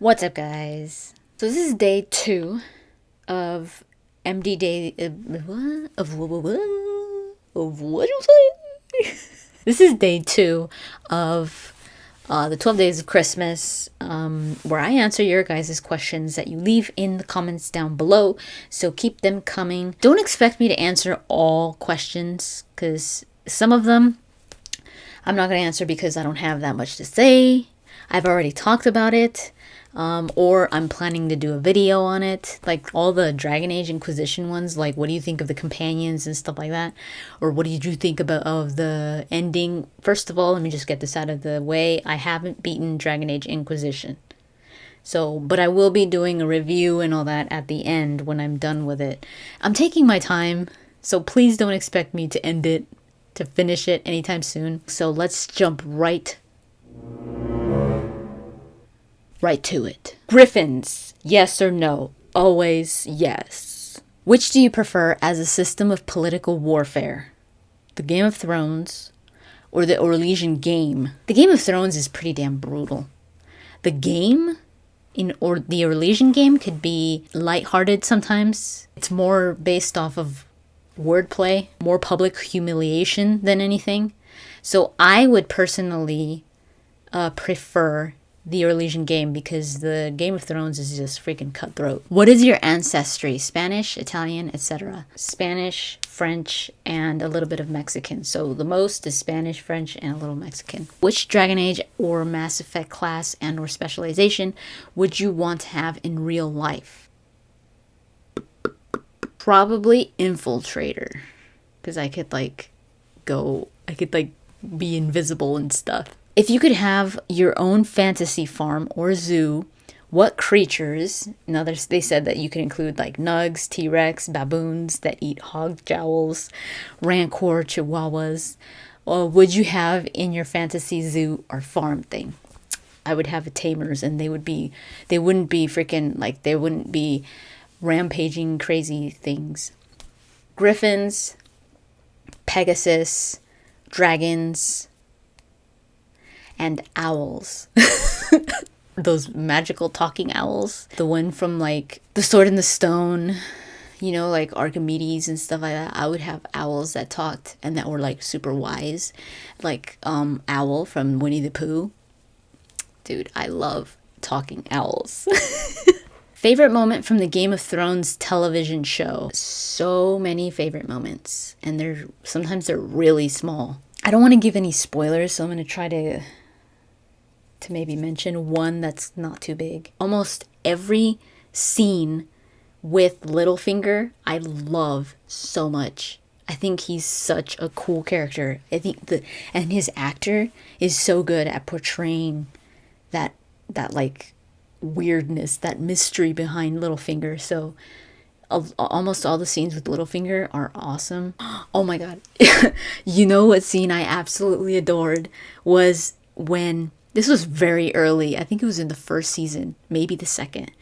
What's up, guys? So this is day 2 of MD day of what you say? This is day 2 of the 12 days of Christmas, where I answer your guys' questions that you leave in the comments down below. So keep them coming. Don't expect me to answer all questions, because some of them I'm not going to answer because I don't have that much to say. I've already talked about it. Or I'm planning to do a video on it, like all the Dragon Age Inquisition ones, like what do you think of the companions and stuff like that, or what did you think of the ending? First of all, let me just get this out of the way. I haven't beaten Dragon Age Inquisition, but I will be doing a review and all that at the end when I'm done with it. I'm taking my time, so please don't expect me to finish it anytime soon. So let's jump right to it. Griffins, yes or no? Always yes. Which do you prefer as a system of political warfare? The Game of Thrones or the Orlesian game? The Game of Thrones is pretty damn brutal. The game the Orlesian game could be lighthearted sometimes. It's more based off of wordplay, more public humiliation than anything. So I would personally prefer the Orlesian game, because the Game of Thrones is just freaking cutthroat. What is your ancestry? Spanish, Italian, etc. Spanish, French, and a little bit of Mexican. So the most is Spanish, French, and a little Mexican. Which Dragon Age or Mass Effect class and or specialization would you want to have in real life? Probably Infiltrator, because I could be invisible and stuff. If you could have your own fantasy farm or zoo, what creatures, now they said that you could include like nugs, T-Rex, baboons that eat hog jowls, rancor chihuahuas, would you have in your fantasy zoo or farm thing? I would have tamers, and they wouldn't be rampaging crazy things. Griffins, Pegasus, dragons, and owls. Those magical talking owls. The one from like The Sword in the Stone, like Archimedes and stuff like that. I would have owls that talked and that were like super wise. Like Owl from Winnie the Pooh. Dude, I love talking owls. Favorite moment from the Game of Thrones television show? So many favorite moments, and sometimes they're really small. I don't want to give any spoilers, so I'm going to try to maybe mention one that's not too big. Almost every scene with Littlefinger, I love so much. I think he's such a cool character. I think and his actor is so good at portraying that like weirdness, that mystery behind Littlefinger. So almost all the scenes with Littlefinger are awesome. Oh my god. You know what scene I absolutely adored was when, this was very early, I think it was in the first season, maybe the second,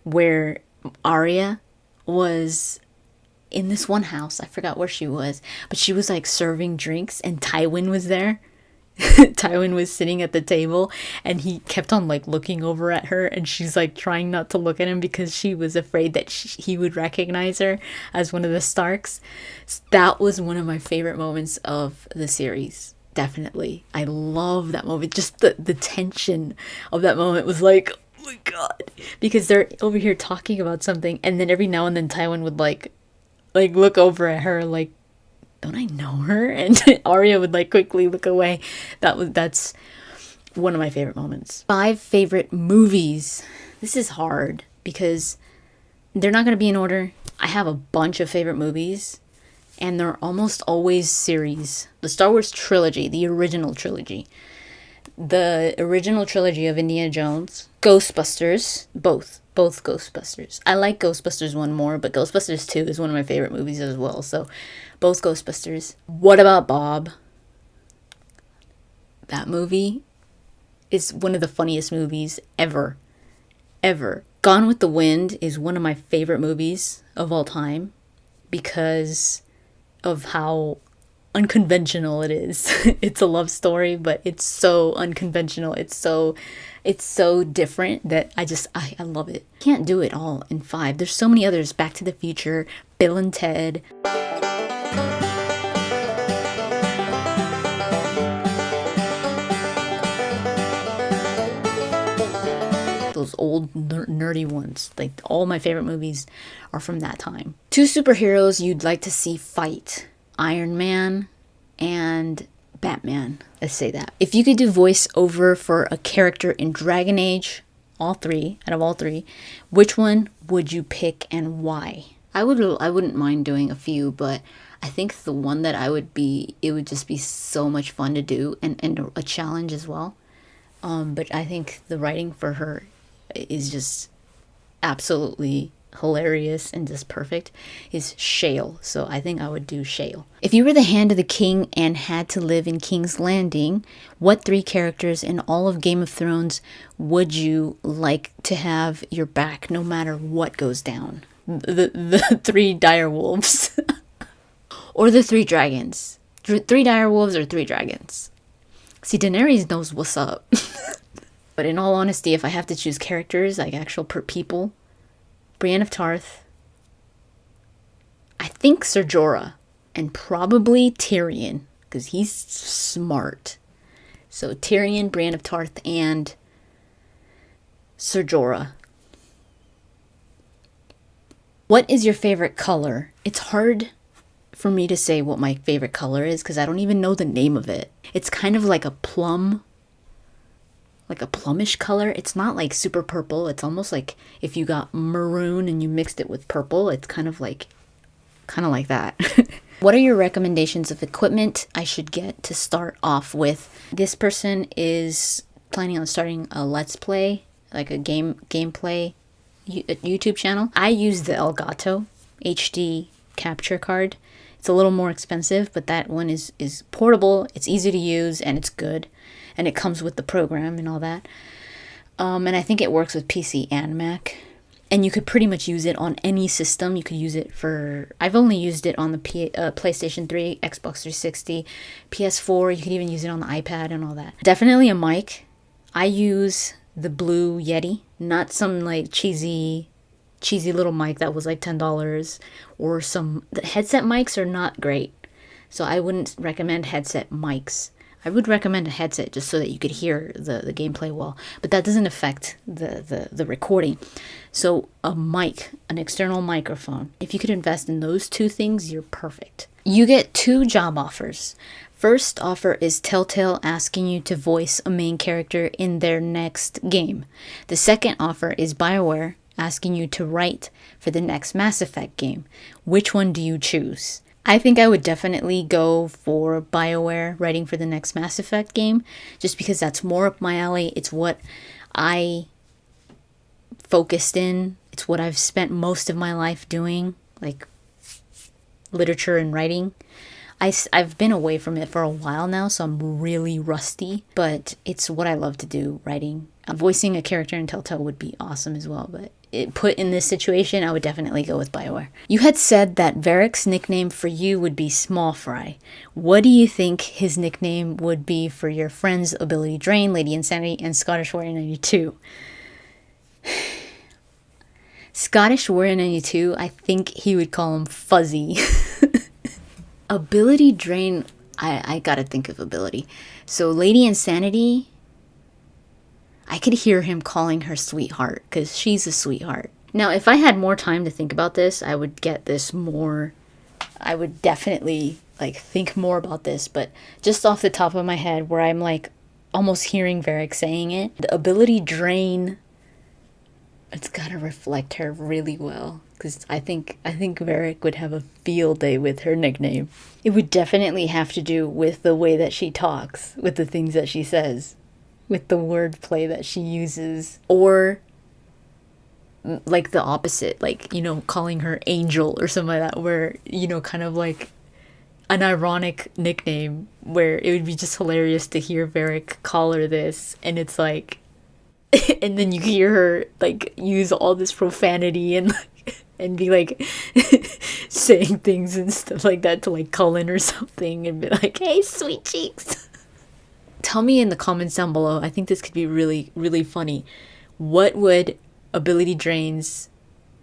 where Arya was in this one house. I forgot where she was, but she was like serving drinks, and Tywin was there. Tywin was sitting at the table, and he kept on like looking over at her, and she's like trying not to look at him because she was afraid that he would recognize her as one of the Starks. That was one of my favorite moments of the series. Definitely. I love that moment. Just the tension of that moment was like, oh my god. Because they're over here talking about something, and then every now and then Tywin would like look over at her like, don't I know her? And Arya would like quickly look away. That's one of my favorite moments. 5 favorite movies. This is hard because they're not going to be in order. I have a bunch of favorite movies, and they're almost always series. The Star Wars trilogy, the original trilogy. The original trilogy of Indiana Jones. Ghostbusters, both Ghostbusters. I like Ghostbusters 1 more, but Ghostbusters 2 is one of my favorite movies as well. So both Ghostbusters. What About Bob? That movie is one of the funniest movies ever. Gone with the Wind is one of my favorite movies of all time because of how unconventional it is. It's a love story, but it's so unconventional. It's so different that I love it. Can't do it all in 5. There's so many others. Back to the Future, Bill and Ted. Those old nerdy ones. Like all my favorite movies are from that time. 2 superheroes you'd like to see fight. Iron Man and Batman. Let's say that. If you could do voiceover for a character in Dragon Age, out of all three, which one would you pick and why? I wouldn't mind doing a few, but I think the one that it would just be so much fun to do and a challenge as well. But I think the writing for her is just absolutely hilarious and just perfect, is Shale. So I think I would do Shale. If you were the hand of the king and had to live in King's Landing, what 3 characters in all of Game of Thrones would you like to have your back no matter what goes down? The 3 dire wolves. Or the 3 dragons. 3 dire wolves or 3 dragons. See, Daenerys knows what's up. But in all honesty, if I have to choose characters, like actual people, Brienne of Tarth, I think Ser Jorah, and probably Tyrion, because he's smart. So Tyrion, Brienne of Tarth, and Ser Jorah. What is your favorite color? It's hard for me to say what my favorite color is because I don't even know the name of it. It's kind of like a plum, like a plummish color. It's not like super purple. It's almost like if you got maroon and you mixed it with purple. It's kind of like that. What are your recommendations of equipment I should get to start off with? This person is planning on starting a Let's Play, like a gameplay YouTube channel. I use the Elgato HD capture card. It's a little more expensive, but that one is portable, it's easy to use, and it's good. And it comes with the program and all that. And I think it works with PC and Mac. And you could pretty much use it on any system. You could use it for... I've only used it on the PlayStation 3, Xbox 360, PS4. You could even use it on the iPad and all that. Definitely a mic. I use the Blue Yeti. Not some like cheesy little mic that was like $10. Or the headset mics are not great. So I wouldn't recommend headset mics. I would recommend a headset just so that you could hear the gameplay well. But that doesn't affect the recording. So a mic, an external microphone. If you could invest in those 2 things, you're perfect. You get 2 job offers. First offer is Telltale asking you to voice a main character in their next game. The second offer is BioWare asking you to write for the next Mass Effect game. Which one do you choose? I think I would definitely go for BioWare writing for the next Mass Effect game, just because that's more up my alley. It's what I focused in. It's what I've spent most of my life doing, like literature and writing. I've been away from it for a while now, so I'm really rusty, but it's what I love to do, writing. Voicing a character in Telltale would be awesome as well, but put in this situation, I would definitely go with BioWare. You had said that Varric's nickname for you would be Small Fry. What do you think his nickname would be for your friends Ability Drain, Lady Insanity, and Scottish Warrior 92? Scottish Warrior 92, I think he would call him Fuzzy. Ability Drain, I gotta think of Ability. So Lady Insanity, I could hear him calling her sweetheart, because she's a sweetheart. Now, if I had more time to think about this, I would get this more... I would definitely, think more about this, but just off the top of my head, where I'm, almost hearing Varric saying it, the Ability Drain, it's gotta reflect her really well, because I think Varric would have a field day with her nickname. It would definitely have to do with the way that she talks, with the things that she says, with the wordplay that she uses, or the opposite, calling her Angel or something like that, where, kind of like an ironic nickname, where it would be just hilarious to hear Varric call her this, and it's and then you hear her use all this profanity and and be like saying things and stuff like that to like Cullen or something and be like, hey, sweet cheeks. Tell me in the comments down below. I think this could be really, really funny. What would Ability Drain's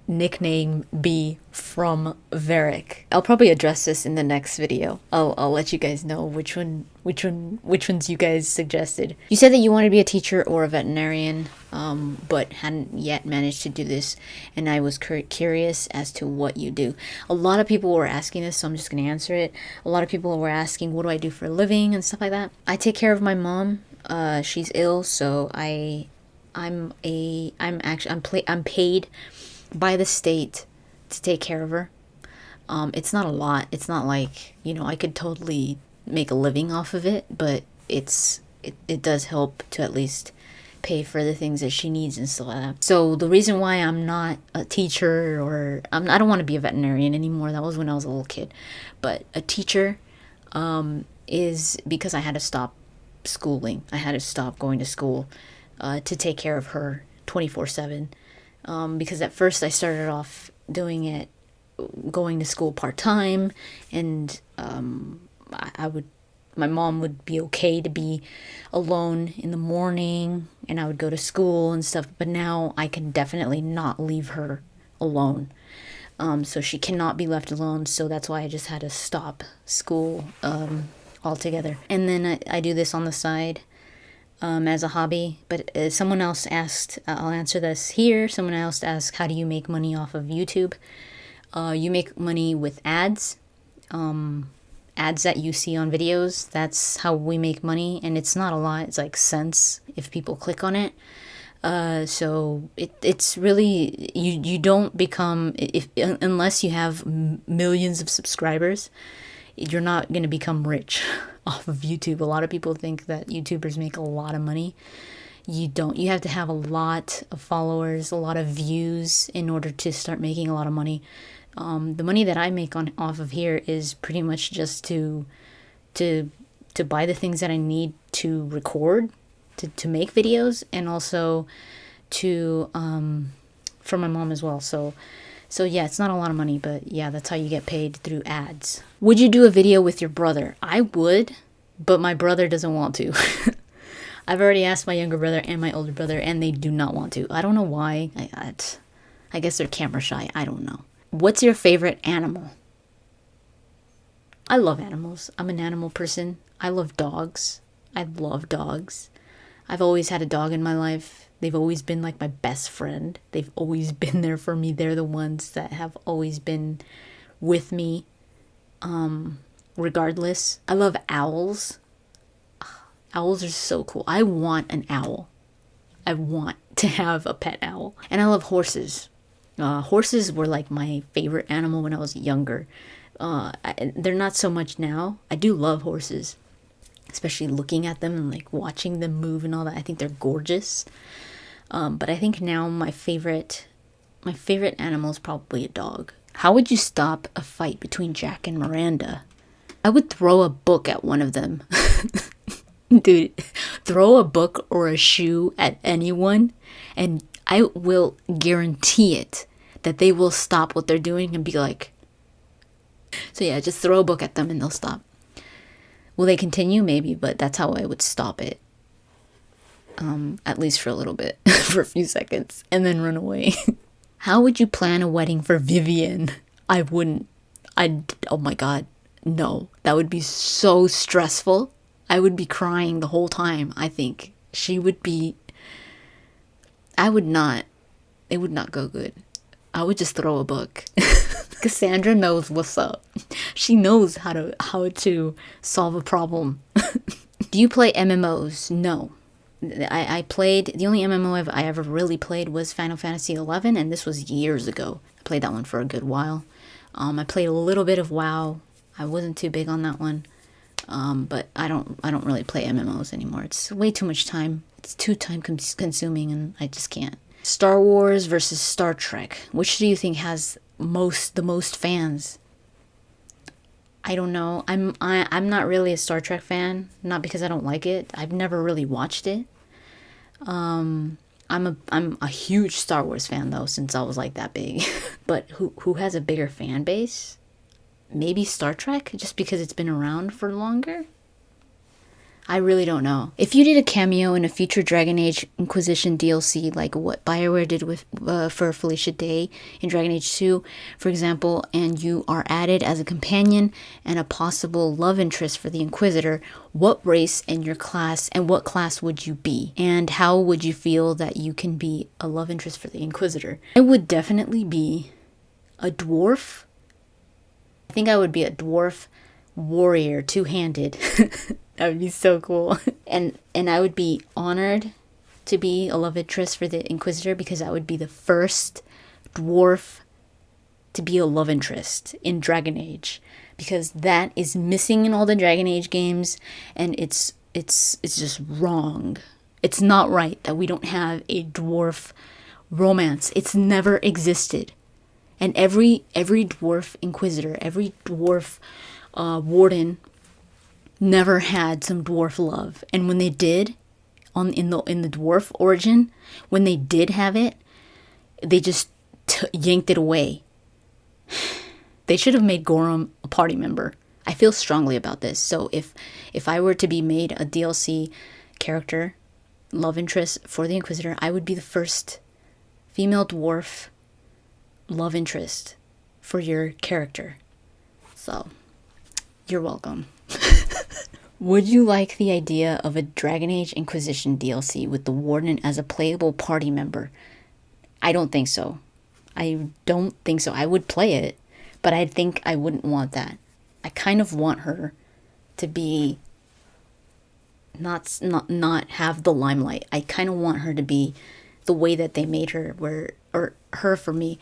nickname be from Varric? I'll probably address this in the next video. I'll let you guys know which ones you guys suggested. You said that you wanted to be a teacher or a veterinarian, but hadn't yet managed to do this, and I was curious as to what you do. A lot of people were asking this, so I'm just gonna answer it. A lot of people were asking, what do I do for a living and stuff like that. I take care of my mom. She's ill, so I'm paid by the state to take care of her. It's not a lot. It's not like, you know, I could totally make a living off of it, but it does help to at least pay for the things that she needs and stuff like that. So the reason why I'm not a teacher, or I don't want to be a veterinarian anymore. That was when I was a little kid. But a teacher is because I had to stop schooling. I had to stop going to school to take care of her 24/7. Because at first I started off doing it, going to school part-time, and my mom would be okay to be alone in the morning, and I would go to school and stuff, but now I can definitely not leave her alone. So she cannot be left alone, so that's why I just had to stop school altogether. And then I do this on the side as a hobby. But someone else asked, I'll answer this here, someone else asked, how do you make money off of YouTube? You make money with ads. Ads that you see on videos. That's how we make money, and it's not a lot. It's like cents if people click on it. So it's really, you don't become, unless you have millions of subscribers, you're not going to become rich off of YouTube. A lot of people think that YouTubers make a lot of money. You don't. You have to have a lot of followers, a lot of views in order to start making a lot of money. The money that I make off of here is pretty much just to buy the things that I need to record, to make videos, and also to for my mom as well. So yeah, it's not a lot of money, but yeah, that's how you get paid, through ads. Would you do a video with your brother? I would, but my brother doesn't want to. I've already asked my younger brother and my older brother, and they do not want to. I don't know why. I guess they're camera shy. I don't know. What's your favorite animal? I love animals. I'm an animal person. I love dogs. I love dogs. I've always had a dog in my life. They've always been like my best friend. They've always been there for me. They're the ones that have always been with me, regardless. I love owls. Owls are so cool. I want an owl. I want to have a pet owl. And I love horses. Horses were like my favorite animal when I was younger. They're not so much now. I do love horses, especially looking at them and like watching them move and all that. I think they're gorgeous. But I think now my favorite animal is probably a dog. How would you stop a fight between Jack and Miranda? I would throw a book at one of them. Dude, throw a book or a shoe at anyone, and I will guarantee it that they will stop what they're doing and be like... So yeah, just throw a book at them and they'll stop. Will they continue? Maybe, but that's how I would stop it. At least for a little bit, for a few seconds, and then run away. How would you plan a wedding for Vivian? I wouldn't. Oh my god, no. That would be so stressful. I would be crying the whole time, I think. She would be... I would not. It would not go good. I would just throw a book. Cassandra knows what's up. She knows how to solve a problem. Do you play MMOs? No. I played... The only MMO I ever really played was Final Fantasy XI, and this was years ago. I played that one for a good while. I played a little bit of WoW. I wasn't too big on that one. But I don't really play MMOs anymore. It's way too much time. It's too time consuming, and I just can't. Star Wars versus Star Trek. Which do you think has the most fans? I don't know. I'm not really a Star Trek fan. Not because I don't like it. I've never really watched it. I'm a huge Star Wars fan though, since I was like that big. But who has a bigger fan base? Maybe Star Trek, just because it's been around for longer? I really don't know. If you did a cameo in a future Dragon Age Inquisition DLC, like what BioWare did with for Felicia Day in Dragon Age 2, for example, and you are added as a companion and a possible love interest for the Inquisitor, what race and your class, and what class would you be? And how would you feel that you can be a love interest for the Inquisitor? I would definitely be a dwarf. I think I would be a dwarf warrior, two-handed. That would be so cool. And I would be honored to be a love interest for the Inquisitor, because I would be the first dwarf to be a love interest in Dragon Age, because that is missing in all the Dragon Age games, and it's just wrong. It's not right that we don't have a dwarf romance. It's never existed. And every dwarf Inquisitor, every dwarf Warden never had some dwarf love. And when they did, in the dwarf origin, when they did have it, they just yanked it away. They should have made Gorham a party member. I feel strongly about this. So if I were to be made a DLC character, love interest for the Inquisitor, I would be the first female dwarf love interest for your character. So, you're welcome. Would you like the idea of a Dragon Age Inquisition DLC with the Warden as a playable party member? I don't think so. I don't think so. I would play it, but I think I wouldn't want that. I kind of want her to be not have the limelight. I kind of want her to be the way that they made her, or her for me,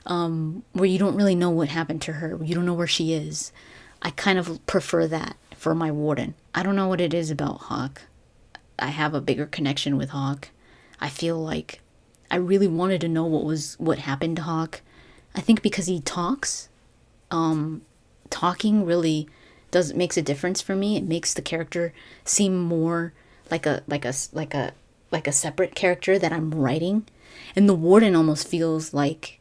where you don't really know what happened to her. You don't know where she is. I kind of prefer that for my Warden. I don't know what it is about Hawk. I have a bigger connection with Hawk. I feel like I really wanted to know what happened to Hawk. I think because he talks. Talking really makes a difference for me. It makes the character seem more like a separate character that I'm writing. And the Warden almost feels like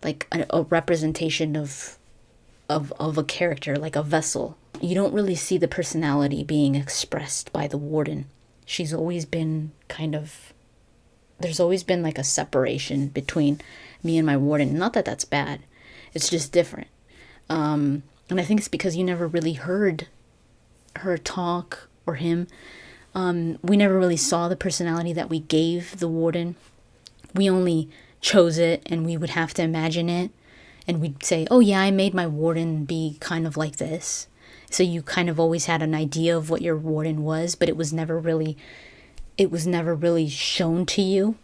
a representation of a character, like a vessel. You don't really see the personality being expressed by the Warden. She's always been there's always been like a separation between me and my Warden. Not that that's bad. It's just different. And I think it's because you never really heard her talk, or him. We never really saw the personality that we gave the Warden. We only chose it, and we would have to imagine it. And we'd say, oh yeah, I made my Warden be kind of like this. So you kind of always had an idea of what your Warden was, but it was never really shown to you.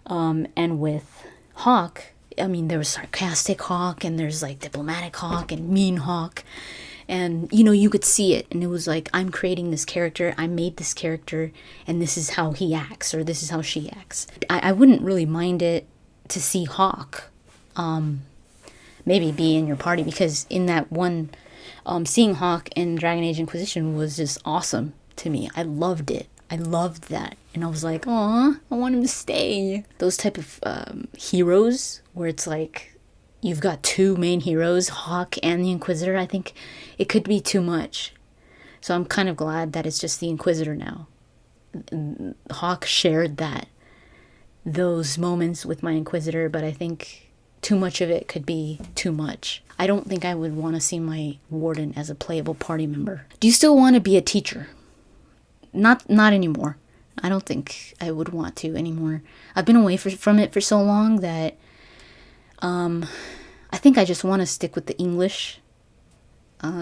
And with Hawk, I mean, there was sarcastic Hawk, and there's like diplomatic Hawk and mean Hawk. And, you could see it. And it was like, I'm creating this character. I made this character. And this is how he acts, or this is how she acts. I wouldn't really mind it to see Hawk maybe be in your party. Because in that one, seeing Hawk in Dragon Age Inquisition was just awesome to me. I loved it. I loved that. And I was like, aw, I want him to stay. Those type of heroes where it's like, you've got two main heroes, Hawk and the Inquisitor. I think it could be too much. So I'm kind of glad that it's just the Inquisitor now. Hawk shared those moments with my Inquisitor, but I think too much of it could be too much. I don't think I would want to see my Warden as a playable party member. Do you still want to be a teacher? Not anymore. I don't think I would want to anymore. I've been away from it for so long that I think I just want to stick with the English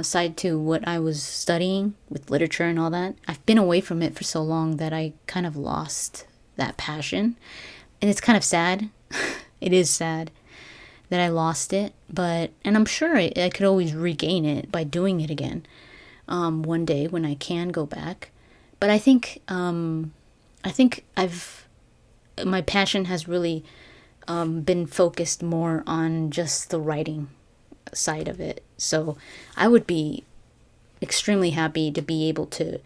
side to what I was studying with literature and all that. I've been away from it for so long that I kind of lost that passion. And it's kind of sad. It is sad that I lost it. And I'm sure I could always regain it by doing it again one day when I can go back. But I think my passion has really been focused more on just the writing side of it. So I would be extremely happy to be able to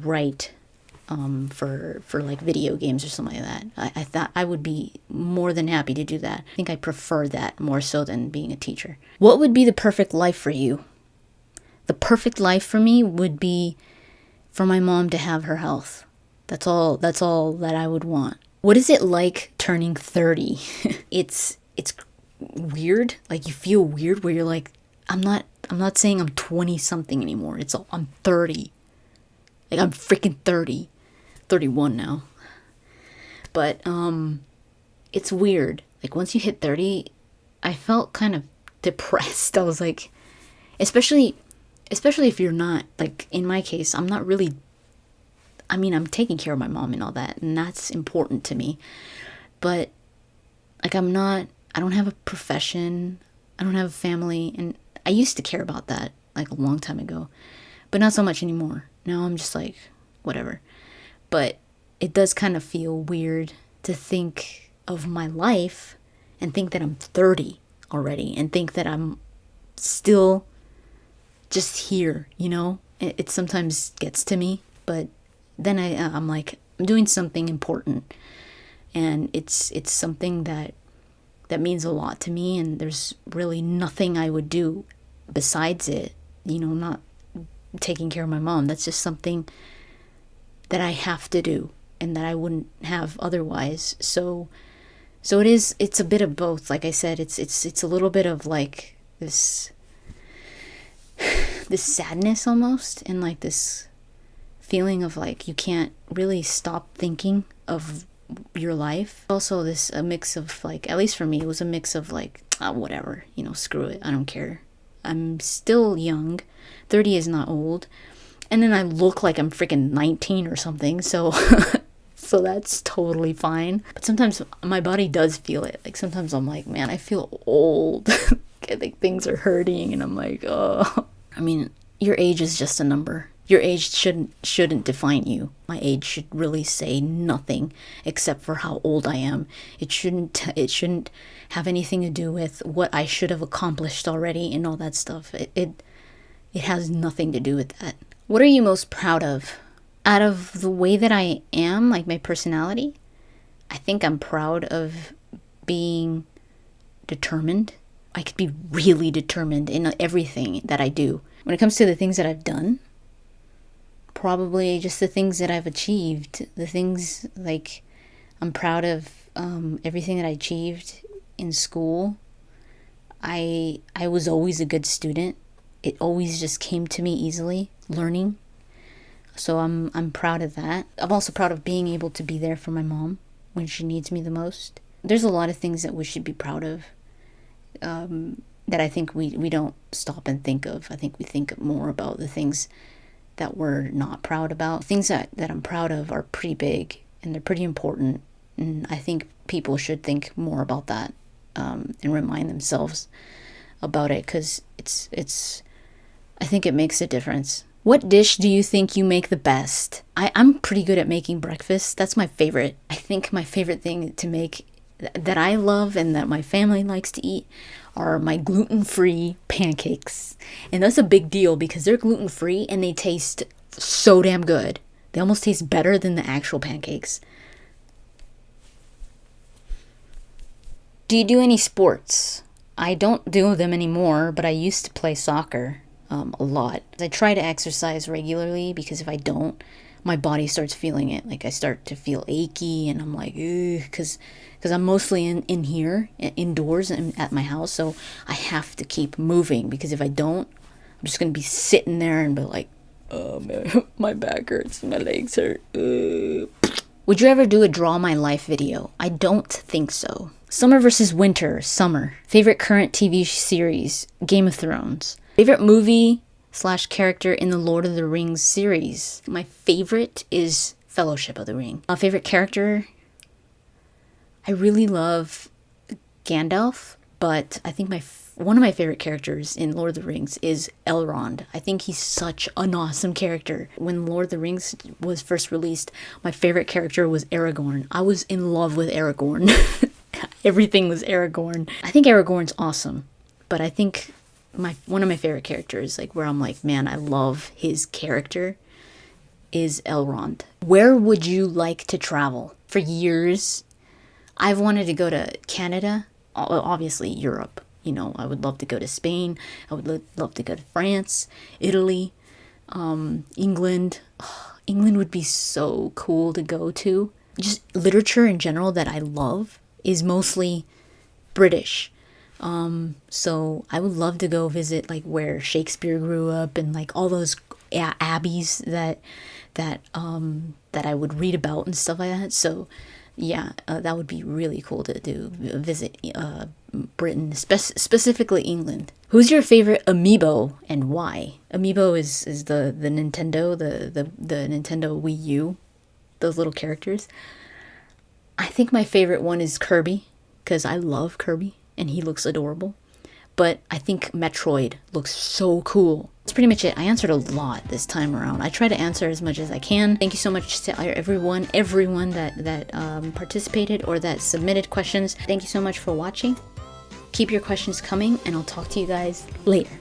write for like video games or something like that. I thought I would be more than happy to do that. I think I prefer that more so than being a teacher. What would be the perfect life for you? The perfect life for me would be for my mom to have her health. That's all that I would want. What is it like turning 30? It's weird. Like, you feel weird where you're like, I'm not saying I'm 20 something anymore. I'm 30. Like, I'm freaking 30. 31 now. But it's weird. Like, once you hit 30, I felt kind of depressed. I was like, especially if you're not, like, in my case, I'm not really, I mean, I'm taking care of my mom and all that, and that's important to me. But, like, I don't have a profession, I don't have a family, and I used to care about that, like, a long time ago. But not so much anymore. Now I'm just like, whatever. But it does kind of feel weird to think of my life and think that I'm 30 already, and think that I'm still just here, you know? It sometimes gets to me, but then I'm like, I'm doing something important, and it's something that means a lot to me, and there's really nothing I would do besides it, you know, not taking care of my mom. That's just something that I have to do and that I wouldn't have otherwise. So it's a bit of both. Like I said, it's a little bit of like this sadness almost, and like this feeling of like you can't really stop thinking of your life. Also a mix of like, at least for me, it was a mix of like, whatever, you know, screw it, I don't care. I'm still young. 30 is not old. And then I look like I'm freaking 19 or something, so so that's totally fine. But sometimes my body does feel it. Like, sometimes I'm like, man, I feel old. Like, things are hurting, and I'm like, oh. I mean, your age is just a number. Your age shouldn't define you. My age should really say nothing except for how old I am. It shouldn't have anything to do with what I should have accomplished already and all that stuff. It has nothing to do with that. What are you most proud of? Out of the way that I am, like my personality, I think I'm proud of being determined. I could be really determined in everything that I do. When it comes to the things that I've done, probably just the things that I've achieved. The things, like, I'm proud of everything that I achieved in school. I was always a good student. It always just came to me easily, learning. So I'm proud of that. I'm also proud of being able to be there for my mom when she needs me the most. There's a lot of things that we should be proud of, that I think we don't stop and think of. I think we think more about the things that we're not proud about. Things that I'm proud of are pretty big, and they're pretty important, and I think people should think more about that, and remind themselves about it, because I think it makes a difference. What dish do you think you make the best? I'm pretty good at making breakfast. That's my favorite. I think my favorite thing to make that I love and that my family likes to eat are my gluten-free pancakes. And that's a big deal because they're gluten-free and they taste so damn good. They almost taste better than the actual pancakes. Do you do any sports? I don't do them anymore, but I used to play soccer a lot. I try to exercise regularly because if I don't, my body starts feeling it. Like, I start to feel achy, and I'm like, ugh, because I'm mostly in here, indoors and at my house, so I have to keep moving, because if I don't, I'm just going to be sitting there and be like, oh, man, my back hurts, my legs hurt. Would you ever do a Draw My Life video? I don't think so. Summer versus winter. Summer. Favorite current TV series? Game of Thrones. Favorite movie / character in the Lord of the Rings series? My favorite is Fellowship of the Ring. My favorite character? I really love Gandalf, but I think one of my favorite characters in Lord of the Rings is Elrond. I think he's such an awesome character. When Lord of the Rings was first released, my favorite character was Aragorn. I was in love with Aragorn. Everything was Aragorn. I think Aragorn's awesome, but I think one of my favorite characters, like where I'm like, man, I love his character, is Elrond. Where would you like to travel? For years, I've wanted to go to Canada, obviously Europe. You know, I would love to go to Spain. I would love to go to France, Italy, England. England would be so cool to go to. Just literature in general that I love is mostly British. So I would love to go visit like where Shakespeare grew up and like all those abbeys that I would read about and stuff like that. So yeah, that would be really cool to do, visit Britain, specifically England. Who's your favorite amiibo and why? Amiibo is the Nintendo, the Nintendo Wii U, those little characters. I think my favorite one is Kirby, because I love Kirby and he looks adorable. But I think Metroid looks so cool. That's pretty much it. I answered a lot this time around. I try to answer as much as I can. Thank you so much to everyone that participated or that submitted questions. Thank you so much for watching. Keep your questions coming, and I'll talk to you guys later.